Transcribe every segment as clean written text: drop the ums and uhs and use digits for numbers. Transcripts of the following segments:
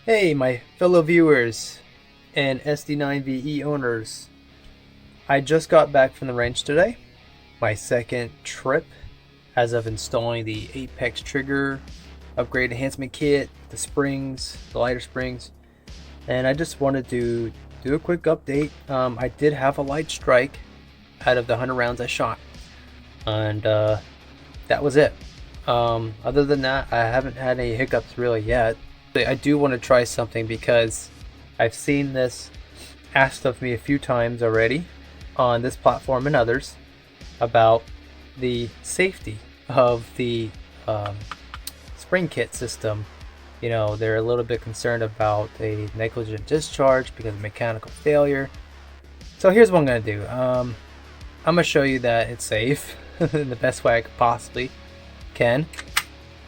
Hey, my fellow viewers and SD9VE owners. I just got back from the range today. My second trip as of installing the Apex trigger upgrade enhancement kit, the springs, the lighter springs. And I just wanted to do a quick update. I did have a light strike out of the 100 rounds I shot. And that was it. Other than that, I haven't had any hiccups really yet. I do want to try something because I've seen this asked of me a few times already on this platform and others about the safety of the spring kit system. You know, they're a little bit concerned about a negligent discharge because of mechanical failure. So here's what I'm going to do. I'm going to show you that it's safe in the best way I could possibly can.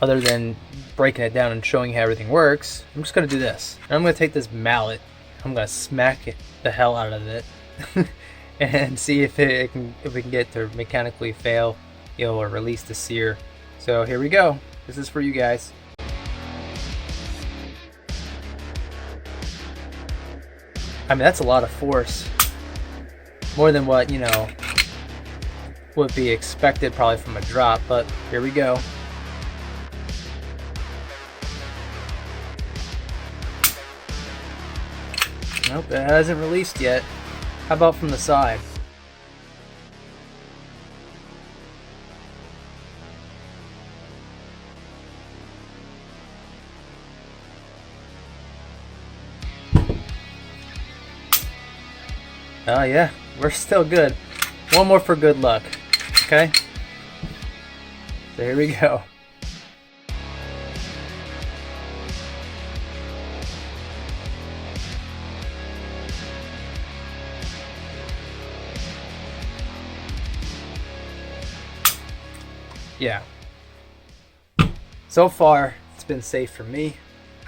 Other than breaking it down and showing how everything works, I'm just going to do this. And I'm going to take this mallet, I'm going to smack it the hell out of it and see if we can get it to mechanically fail, you know, or release the sear. So here we go. This is for you guys. I mean, that's a lot of force. More than what, you know, would be expected probably from a drop, but here we go. Nope, it hasn't released yet. How about from the side? Oh yeah, we're still good. One more for good luck. Okay? So here we go. Yeah. So far, it's been safe for me.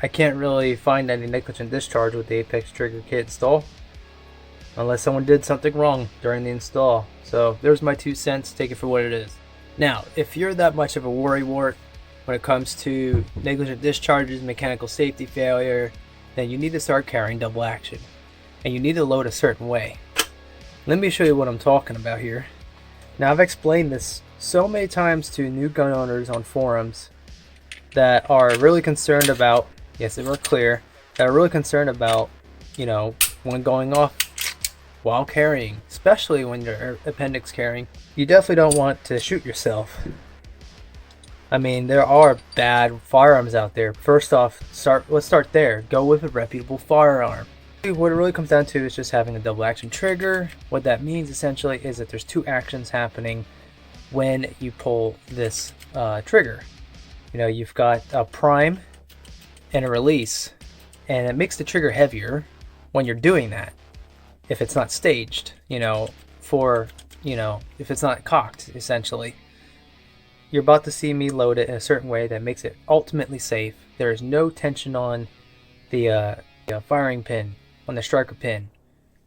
I can't really find any negligent discharge with the Apex trigger kit install, unless someone did something wrong during the install. So there's my 2 cents, take it for what it is. Now, if you're that much of a worrywart when it comes to negligent discharges, mechanical safety failure, then you need to start carrying double action. And you need to load a certain way. Let me show you what I'm talking about here. Now, I've explained this so many times to new gun owners on forums that are really concerned about, yes, they were clear, that are really concerned about, you know, when going off while carrying, especially when you're appendix carrying. You definitely don't want to shoot yourself. I mean, there are bad firearms out there. First off, let's start there. Go with a reputable firearm. What it really comes down to is just having a double action trigger. What that means essentially is that there's 2 actions happening when you pull this trigger. You know, you've got a prime and a release, and it makes the trigger heavier when you're doing that. If it's not staged, you know, if it's not cocked, essentially. You're about to see me load it in a certain way that makes it ultimately safe. There is no tension on the firing pin, on the striker pin.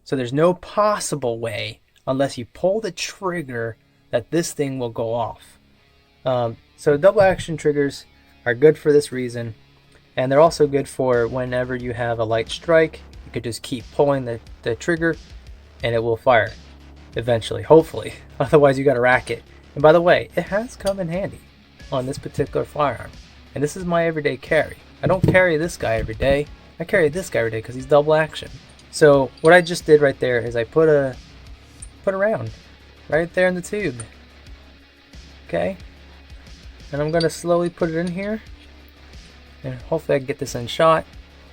So there's no possible way, unless you pull the trigger, that this thing will go off. So double action triggers are good for this reason, and they're also good for whenever you have a light strike. You could just keep pulling the trigger and it will fire eventually, hopefully. Otherwise you got to rack it. And by the way, it has come in handy on this particular firearm, and this is my everyday carry. I don't carry this guy every day. I carry this guy every day because he's double action. So what I just did right there is I put a round right there in the tube. Okay, and I'm gonna slowly put it in here, and hopefully I can get this in shot.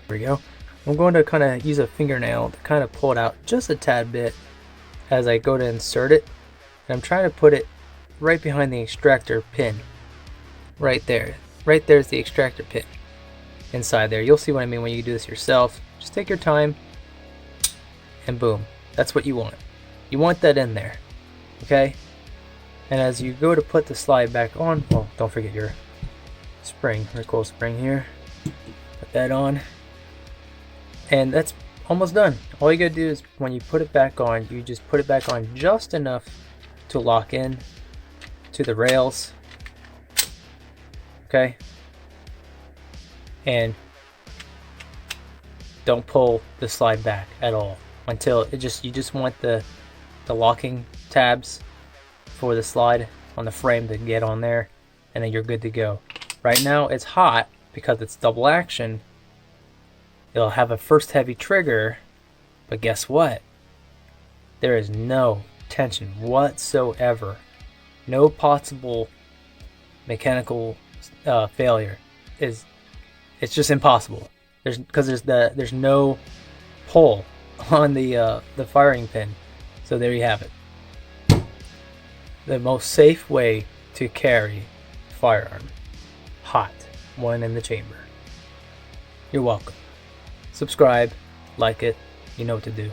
There we go. I'm going to kind of use a fingernail to kind of pull it out just a tad bit as I go to insert it, and I'm trying to put it right behind the extractor pin. Right there. Right there's the extractor pin inside there. You'll see what I mean when you do this yourself. Just take your time, and boom. That's what you want. You want that in there. Okay? And as you go to put the slide back on, well, don't forget your spring, recoil spring here. Put that on. And that's almost done. All you gotta do is when you put it back on, you just put it back on just enough to lock in to the rails. Okay? And don't pull the slide back at all until you just want the locking tabs for the slide on the frame to get on there, and then you're good to go. Right now it's hot because it's double action. It'll have a first heavy trigger, but guess what? There is no tension whatsoever. No possible mechanical failure. It's just impossible. There's no pull on the firing pin. So there you have it. The most safe way to carry a firearm. Hot. One in the chamber. You're welcome. Subscribe, like it, you know what to do.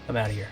I'm out of here.